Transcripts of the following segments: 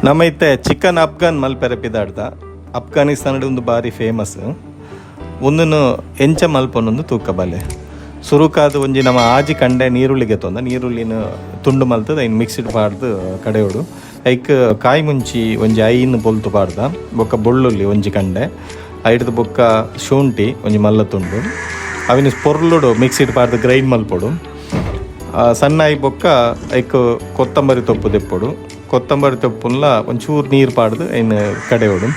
ನಮ್ಮೈತೆ chicken Afghan ಮಲ್ಪೆರೆ ಪಿದಾಡ್ದ ಅಫ್ಘಾನಿಸ್ತಾನದ ಒಂದು ಬಾರಿ ಫೇಮಸ್ ಒಂದನ್ನು ಎಂಚ ಮಲ್ಪನೊಂದು ತೂಕ ಬಲೆ ಸುರುಕಾದ ಒಂಜಿ ನಮ್ಮ ಆಜಿ ಕಂಡೆ ನೀರುಳ್ಳಿಗೆ ತೊಂದ ನೀರುಳ್ಳಿನ ತುಂಡು ಮಲ್ತದ ಇನ್ನು ಮಿಕ್ಸಿಡ್ ಪಾಡ್ದು ಕಡೆಯೋಡು ಐಕ್ ಕಾಯಿ ಮುಂಚಿ ಒಂಜಿ ಐನ್ ಬೊಲ್ತು ಪಾಡ್ದ ಬೊಕ್ಕ ಬೆಳ್ಳುಳ್ಳಿ ಒಂಜಿ ಕಂಡೆ ಐಡ್ದು ಬೊಕ್ಕ ಶುಂಠಿ ಒಂಜಿ ಮಲ್ಲ ತುಂಡು ಅವಿನ ಪೊರ್ಲುಡು ಮಿಕ್ಸಿಡ್ ಪಾಡ್ದು ಗ್ರೈಂಡ್ ಮಲ್ಪೊಡು ಸಣ್ಣ ಐ ಬೊಕ್ಕ ಐಕ್ ಕೊತ್ತಂಬರಿ ತೊಪ್ಪು ತೆಪ್ಪೊಡು ಕೊತ್ತಂಬರಿ ತೊಪ್ಪುಲ್ಲ ಒಂಚೂರು ನೀರು ಪಾಡ್ದು ಐನು ಕಡೆಯೋಡು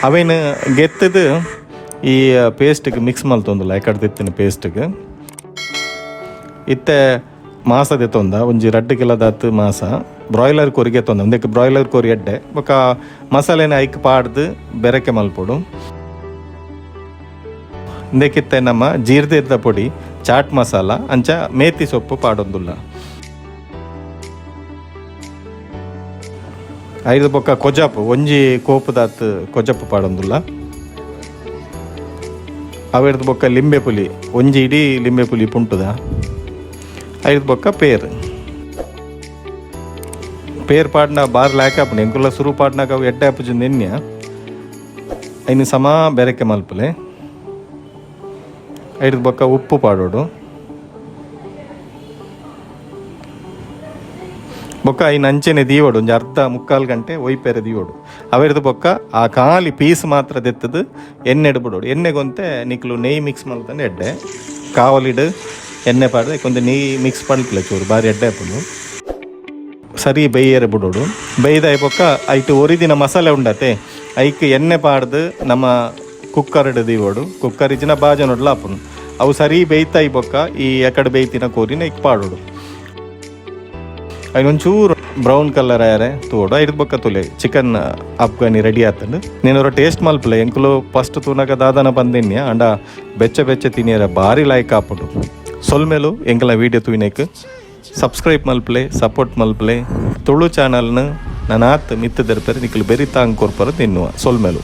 ಅವೇನು ಗೆತ್ತದು ಈ ಪೇಸ್ಟಿಗೆ ಮಿಕ್ಸ್ ಮಲ್ತೊಂದಿಲ್ಲ ಈ ಕಡ್ದಿತ್ತಿನ ಪೇಸ್ಟಿಗೆ ಇತ್ತೆ ಮಾಸ ದೆತ್ತೊಂದ ಒಂಜಿ 2 ಕಿಲೋದಾತು ಮಾಸ ಬ್ರಾಯ್ಲರ್ ಕೋರಿಗೆ ತೊಂದ ಒಂದಕ್ಕೆ ಬ್ರಾಯ್ಲರ್ ಕೋರಿ ಎಡ್ಡೆ ಬೊಕ್ಕ ಮಸಾಲೆನ ಐಕ್ ಪಾಡ್ದು ಬೆರಕೆ ಮಲ್ಪೊಡು ಇಂದಕ್ಕಿತ್ತೆ ನಮ್ಮ ಜೀರ್ದೆದ್ದ ಪೊಡಿ ಚಾಟ್ ಮಸಾಲ ಅಂಚ ಮೇತಿ ಸೊಪ್ಪು ಪಾಡೊಂದುಲ್ಲ ಐದು ಬೊಕ್ಕ ಕೊಜಾಪು ಒಂಜಿ ಕೋಪುದಾತ್ ಕೊಜಾಪು ಪಾಡೊಂದುಲ್ಲ ಅವೆಡ್ದು ಬೊಕ್ಕ ಲಿಂಬೆ ಪುಲಿ ಒಂಜಿ ಇಡೀ ಲಿಂಬೆ ಪುಲಿ ಪುಂಟುದ ಐದು ಬೊಕ್ಕ ಪೇರ್ ಪಾಡ್ನ ಬಾರ್ ಲಾಕಾಪುಂಡು ಎಂಕುಲ್ಲ ಸುರು ಪಾಡ್ನಾಗ ಅವು ಎಡ್ಡೆ ಆಪುಜುಂದು ಎನ್ಯ ಐನು ಸಮ ಬೆರಕೆ ಮಲ್ಪಲೆ ಐದು ಬೊಕ್ಕ ಉಪ್ಪು ಪಾಡೋಡು ಬೊಕ್ಕ ಐನು ಅಂಚೆನೆ ದೀವೋಡು ಒಂಜಿ ಅರ್ಧ ಮುಕ್ಕಾಲು ಗಂಟೆ ಒಯ್ಪೆರೆ ದೀವೋಡು ಅವೆಡ್ದು ಬೊಕ್ಕ ಆ ಖಾಲಿ ಪೀಸ್ ಮಾತ್ರ ದೆತ್ತದು ಎಣ್ಣೆ ಬಿಡೋಡು ಎಣ್ಣೆಗೊಂತೆ ನಿಕ್ಲು ನೆಯ್ ಮಿಕ್ಸ್ ಮಲ್ತಂದು ಎಡ್ಡೆ ಕಾವಲಿಡು ಎಣ್ಣೆ ಪಾಡ್ದೆ ಕೊಂದು ನೆಯ್ ಮಿಕ್ಸ್ ಪಡ್ಪಲೆ ಚೂರು ಬಾರಿ ಎಡ್ಡೆ ಹಾಪುಡು ಸರಿ ಬೇಯರೆ ಬಿಡೋಡು ಬೇಯ್ದ ಬೊಕ್ಕ ಐಟು ಒರಿದಿನ ಮಸಾಲೆ ಉಂಡತೆ ಐಕ್ ಎಣ್ಣೆ ಪಾಡ್ದು ನಮ್ಮ ಕುಕ್ಕರ್ಡ್ ದೀವೋಡು ಕುಕ್ಕರ್ ಇಜ್ಜಿನ ಬಾಜ ನೋಡ್ಲ ಹಾಪುನು ಅವು ಸರಿ ಬೇಯ್ತಾಯಿ ಬೊಕ್ಕ ಈ ಎಕಡೆ ಬೇಯ್ತಿನ ಕೋರಿನ ಇಕ್ ಪಾಡೋಡು ಒಂಚೂರು ಬ್ರೌನ್ ಕಲರ್ ಆಯರೆ ತೋಡು ಐದು ಬೊಕ್ಕ ತುಲೆ ಚಿಕನ್ ಅಫ್ಘಾನಿ ರೆಡಿ ಆತಂಡು ನೀನು ಟೇಸ್ಟ್ ಮಲ್ಪಲೆ ಎಂಕುಲು ಫಸ್ಟ್ ತೂನಗ ದಾದನ ಬಂದಿನ್ಯ ಅಂಡ ಬೆಚ್ಚ ತಿನ್ನಿಯರ ಭಾರಿ ಲಾಯ್ಕ್ ಆಪುಡು ಸೊಲ್ಮೇಲು ಎಂಕಲ ವೀಡಿಯೋ ತೂಯಿನೈಕ್ ಸಬ್ಸ್ಕ್ರೈಬ್ ಮಲ್ಪಲೆ ಸಪೋರ್ಟ್ ಮಲ್ಪಲೆ ತುಳು ಚಾನಲ್ನ ನಾನು ಮಿತ್ತು ದೆರ್ಪೆರೆ ನಿಕ್ಲು ಬೆರಿತಾಂಗ್ ಕೊರ್ಪರ ತಿನ್ನುವ ಸೊಲ್ಮೇಲು.